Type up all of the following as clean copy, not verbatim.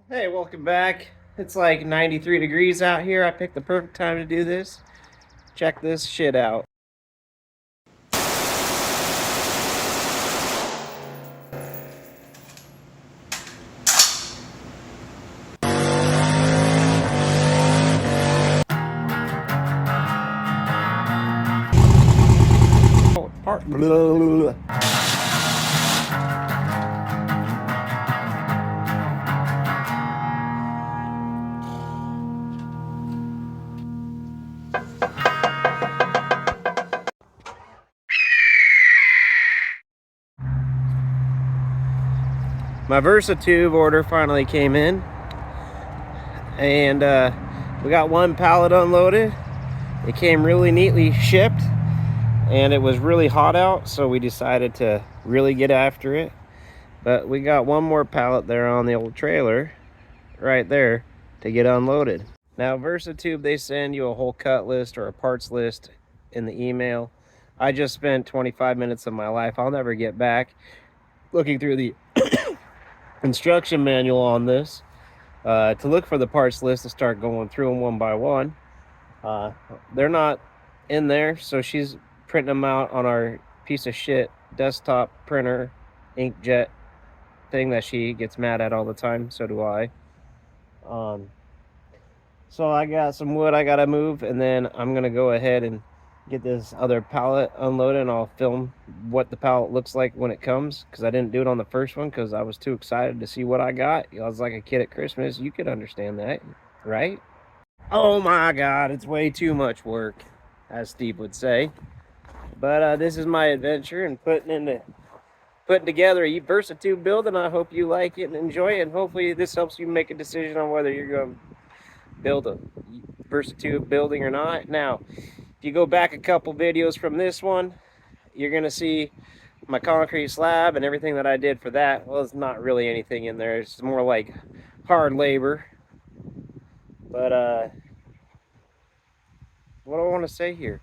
Hey, welcome back. It's like 93 degrees out here. I picked the perfect time to do this. Check this shit out. My VersaTube order finally came in, and we got one pallet unloaded. It came really neatly shipped, and it was really hot out, so we decided to really get after it. But we got one more pallet there on the old trailer right there to get unloaded. Now, VersaTube, they send you a whole cut list or a parts list in the email. I just spent 25 minutes of my life I'll never get back looking through the instruction manual on this to look for the parts list, to start going through them one by one. They're not in there, so she's printing them out on our piece of shit desktop printer inkjet thing that she gets mad at all the time. So do I. So I got some wood I gotta move, and then I'm gonna go ahead and get this other pallet unloaded, and I'll film what the pallet looks like when it comes, because I didn't do it on the first one because I was too excited to see what I got. I was like a kid at Christmas. You could understand that, right? Oh my god, it's way too much work, as Steve would say. But this is my adventure in putting together a VersaTube build, and I hope you like it and enjoy it, and hopefully this helps you make a decision on whether you're going to build a VersaTube building or not. Now, if you go back a couple videos from this one, you're going to see my concrete slab and everything that I did for that. Well, it's not really anything in there. It's more like hard labor. But what do I want to say here?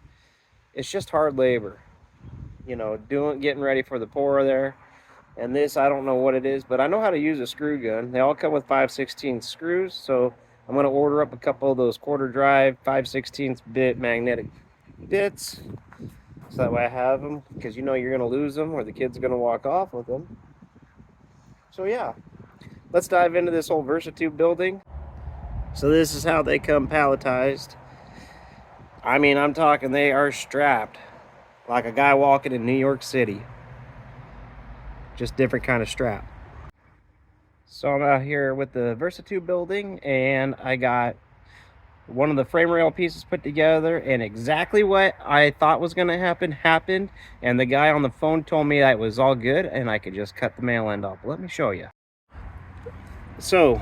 It's just hard labor. You know, getting ready for the pour there. And this, I don't know what it is, but I know how to use a screw gun. They all come with 5/16 screws, so I'm going to order up a couple of those quarter drive 5/16 bit magnetic bits, so that way I have them, because you know you're going to lose them or the kid's going to walk off with them. So yeah, let's dive into this whole VersaTube building. So this is how they come palletized. I mean, I'm talking they are strapped like a guy walking in New York City. Just different kind of strap. So I'm out here with the VersaTube building, and I got one of the frame rail pieces put together, and exactly what I thought was going to happen happened, and the guy on the phone told me that it was all good and I could just cut the male end off. Let me show you. So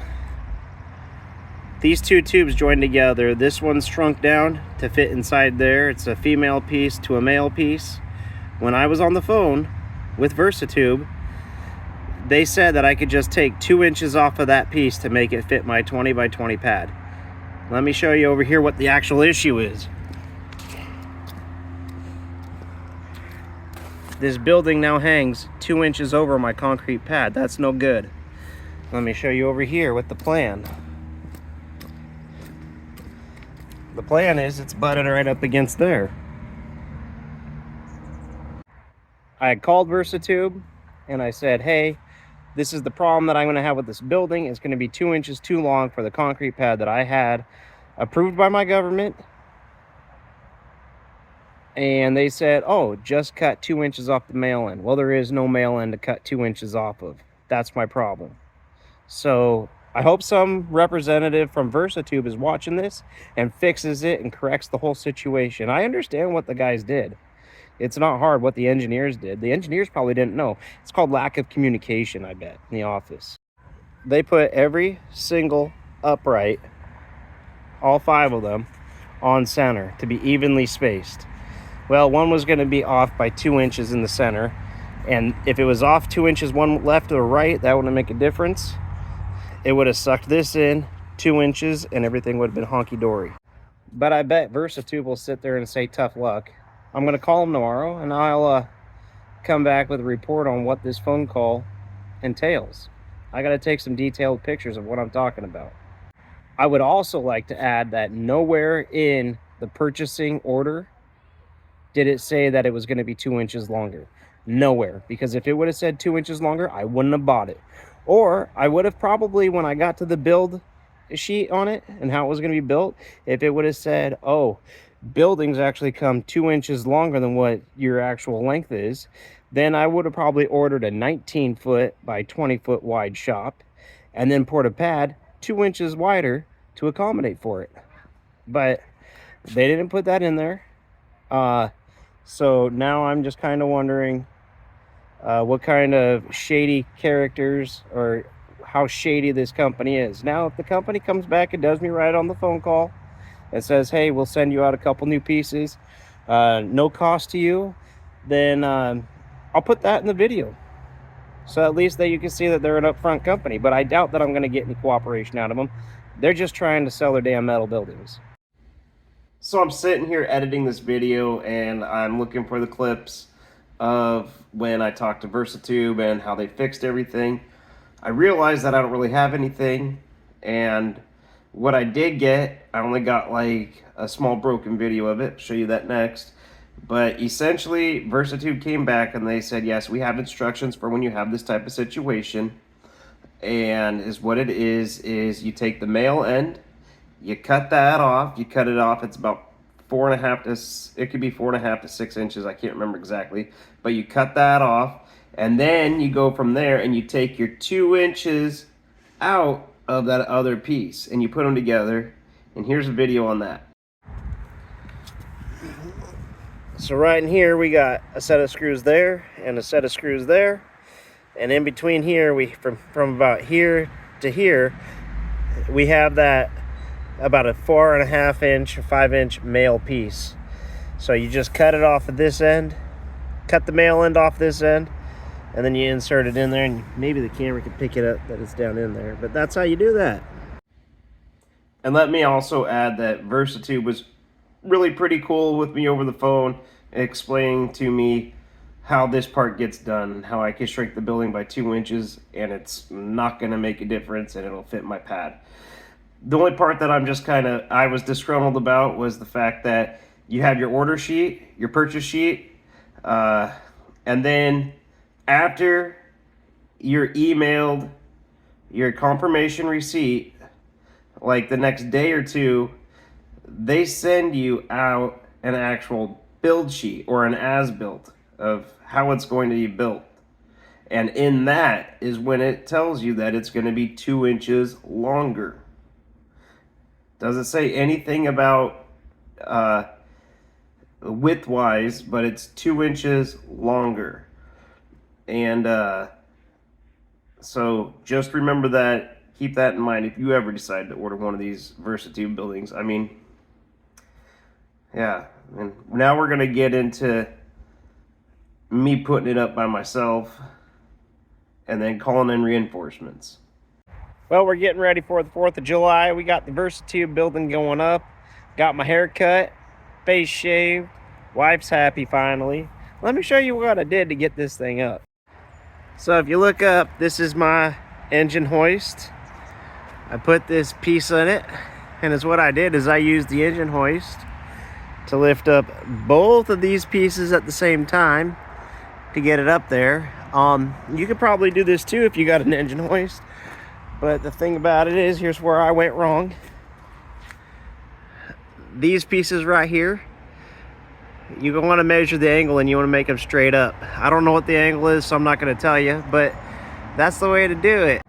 these two tubes joined together. This one's shrunk down to fit inside there. It's a female piece to a male piece. When I was on the phone with VersaTube, they said that I could just take 2 inches off of that piece to make it fit my 20 by 20 pad. Let me show you over here what the actual issue is. This building now hangs 2 inches over my concrete pad. That's no good. Let me show you over here with the plan. The plan is it's butted right up against there. I had called VersaTube and I said, hey, this is the problem that I'm going to have with this building. It's going to be 2 inches too long for the concrete pad that I had approved by my government. And they said, oh, just cut 2 inches off the male end. Well, there is no male end to cut 2 inches off of. That's my problem. So I hope some representative from VersaTube is watching this and fixes it and corrects the whole situation. I understand what the guys did. It's not hard what the engineers did. The engineers probably didn't know. It's called lack of communication, I bet, in the office. They put every single upright, all 5 of them, on center to be evenly spaced. Well, one was going to be off by 2 inches in the center, and if it was off 2 inches one left or right, that wouldn't make a difference. It would have sucked this in 2 inches and everything would have been honky-dory. But I bet VersaTube will sit there and say tough luck. I'm going to call them tomorrow, and I'll come back with a report on what this phone call entails. I got to take some detailed pictures of what I'm talking about. I would also like to add that nowhere in the purchasing order did it say that it was going to be 2 inches longer. Nowhere. Because if it would have said 2 inches longer, I wouldn't have bought it. Or I would have probably, when I got to the build sheet on it and how it was going to be built, if it would have said, oh, buildings actually come 2 inches longer than what your actual length is, then I would have probably ordered a 19-foot by 20-foot wide shop and then poured a pad 2 inches wider to accommodate for it. But they didn't put that in there. So now I'm just kind of wondering what kind of shady characters or how shady this company is. Now, if the company comes back and does me right on the phone call and says, hey, we'll send you out a couple new pieces, no cost to you, then I'll put that in the video. So at least that you can see that they're an upfront company. But I doubt that I'm going to get any cooperation out of them. They're just trying to sell their damn metal buildings. So I'm sitting here editing this video and I'm looking for the clips of when I talked to VersaTube and how they fixed everything. I realized that I don't really have anything, and what I did get, I only got like a small broken video of it. I'll show you that next. But essentially, VersaTube came back and they said, yes, we have instructions for when you have this type of situation. And is what it is you take the male end, you cut that off. You cut it off. It's about 4.5 to, it could be 4.5 to 6 inches. I can't remember exactly, but you cut that off, and then you go from there and you take your 2 inches out of that other piece and you put them together. And here's a video on that. So right in here we got a set of screws there and a set of screws there, and in between here we from about here to here we have that about a 4.5 inch or 5 inch male piece. So you just cut it off at this end, cut the male end off this end, and then you insert it in there, and maybe the camera can pick it up that it's down in there, but that's how you do that. And let me also add that VersaTube was really pretty cool with me over the phone, explaining to me how this part gets done, how I can shrink the building by 2 inches and it's not going to make a difference and it'll fit my pad. The only part that I was disgruntled about was the fact that you have your order sheet, your purchase sheet, and then after you're emailed your confirmation receipt, like the next day or two, they send you out an actual build sheet or an as-built of how it's going to be built. And in that is when it tells you that it's going to be 2 inches longer. Doesn't say anything about width-wise, but it's 2 inches longer. And so just remember that. Keep that in mind if you ever decide to order one of these VersaTube buildings. I mean, yeah. And now we're going to get into me putting it up by myself and then calling in reinforcements. Well, we're getting ready for the 4th of July. We got the VersaTube building going up. Got my hair cut, face shaved. Wife's happy finally. Let me show you what I did to get this thing up. So if you look up, this is my engine hoist. I put this piece in it, and it's what I did is I used the engine hoist to lift up both of these pieces at the same time to get it up there. You could probably do this too if you got an engine hoist. But the thing about it is, here's where I went wrong. These pieces right here, you want to measure the angle and you want to make them straight up. I don't know what the angle is, so I'm not going to tell you, but that's the way to do it.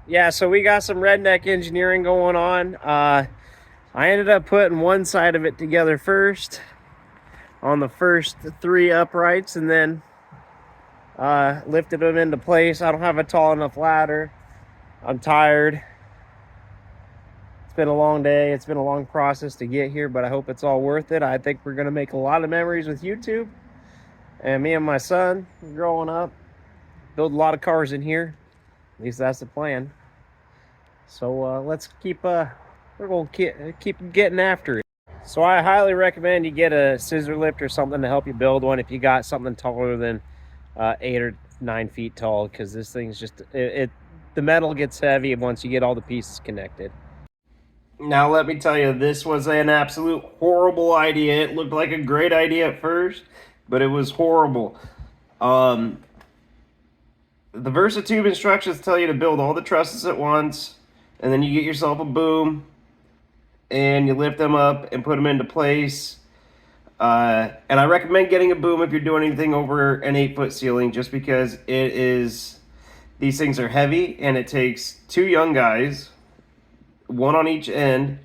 Yeah, so we got some redneck engineering going on. I ended up putting one side of it together first on the first 3 uprights and then lifted them into place. I don't have a tall enough ladder. I'm tired. It's been a long day. It's been a long process to get here, but I hope it's all worth it. I think we're going to make a lot of memories with YouTube. And me and my son, growing up, build a lot of cars in here. At least that's the plan. So let's keep, we're going to keep getting after it. So I highly recommend you get a scissor lift or something to help you build one if you got something taller than 8 or 9 feet tall, because this thing's just, the metal gets heavy once you get all the pieces connected. Now let me tell you, this was an absolute horrible idea. It looked like a great idea at first, but it was horrible. The VersaTube instructions tell you to build all the trusses at once, and then you get yourself a boom, and you lift them up and put them into place. And I recommend getting a boom if you're doing anything over an 8-foot ceiling, just because these things are heavy, and it takes 2 young guys, one on each end,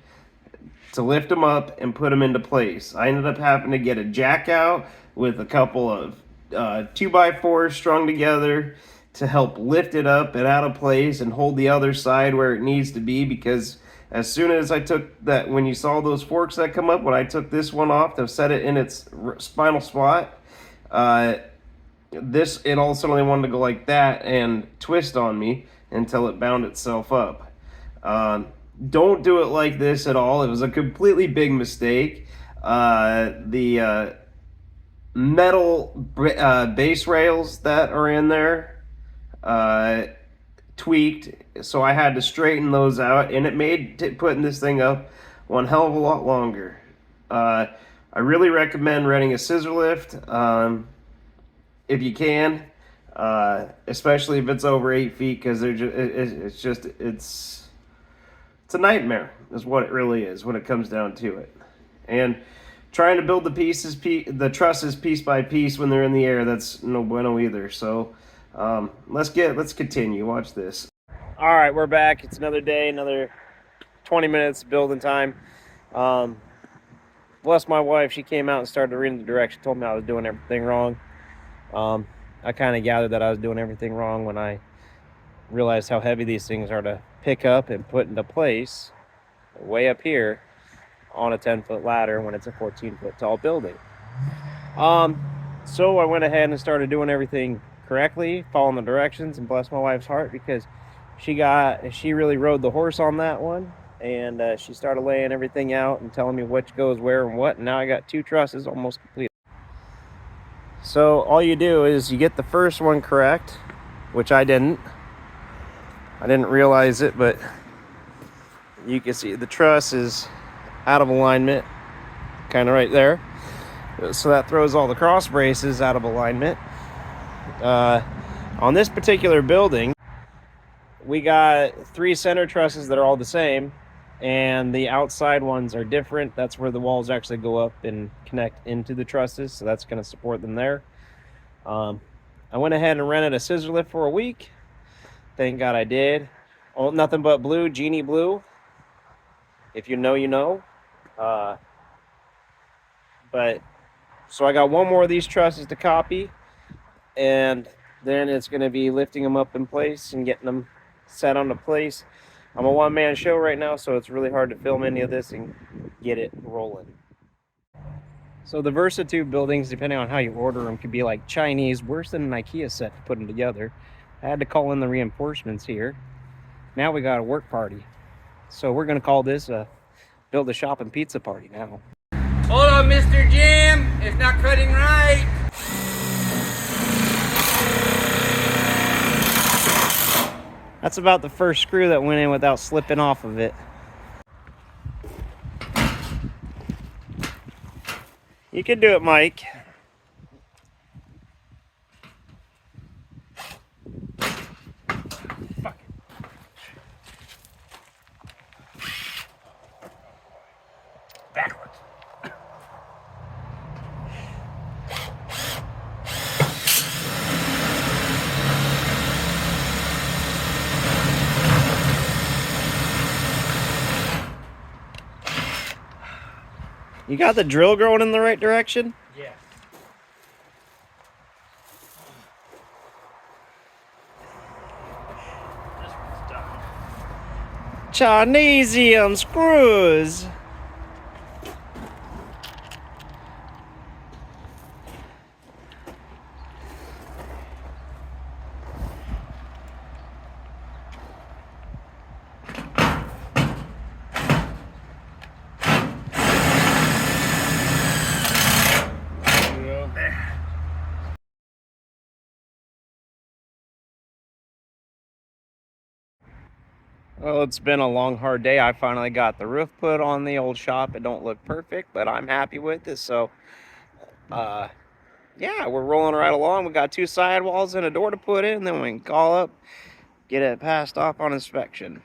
to lift them up and put them into place. I ended up having to get a jack out with a couple of 2x4s strung together to help lift it up and out of place and hold the other side where it needs to be, because as soon as I took that, when you saw those forks that come up, when I took this one off to set it in its final spot, it all suddenly wanted to go like that and twist on me until it bound itself up. Don't do it like this at all. It was a completely big mistake. The metal base rails that are in there tweaked, so I had to straighten those out, and it made putting this thing up one hell of a lot longer. I really recommend renting a scissor lift if you can, especially if it's over 8 feet, because it's a nightmare, is what it really is when it comes down to it. And trying to build the trusses piece by piece when they're in the air, that's no bueno either. So let's continue. Watch this. All right, we're back. It's another day, another 20 minutes building time. Bless my wife, she came out and started reading the direction, told me I was doing everything wrong. I kind of gathered that I was doing everything wrong when I realized how heavy these things are to pick up and put into place way up here on a 10-foot ladder when it's a 14-foot tall building. So I went ahead and started doing everything correctly, following the directions, and bless my wife's heart, because she really rode the horse on that one, and she started laying everything out and telling me which goes where and what, and now I got 2 trusses almost complete. So all you do is you get the first one correct, which I didn't realize it, but you can see the truss is out of alignment, kind of right there. So that throws all the cross braces out of alignment. On this particular building, we got 3 center trusses that are all the same, and the outside ones are different. That's where the walls actually go up and connect into the trusses, so that's going to support them there. I went ahead and rented a scissor lift for a week. Thank God I did. Oh, nothing but blue, Genie Blue. If you know, you know. But so I got 1 more of these trusses to copy, and then it's going to be lifting them up in place and getting them set onto place. I'm a one-man show right now, so it's really hard to film any of this and get it rolling. So the VersaTube buildings, depending on how you order them, could be like Chinese, worse than an IKEA set to put them together. I had to call in the reinforcements here. Now we got a work party. So we're going to call this a build a shop and pizza party now. Hold on, Mr. Jim. It's not cutting right. That's about the first screw that went in without slipping off of it. You can do it, Mike. Backwards. You got the drill going in the right direction? Yeah. This one's done. Chinesium screws. Well, it's been a long, hard day. I finally got the roof put on the old shop. It don't look perfect, but I'm happy with it. So, uh, yeah, we're rolling right along. We got 2 sidewalls and a door to put in, then we can call up, get it passed off on inspection.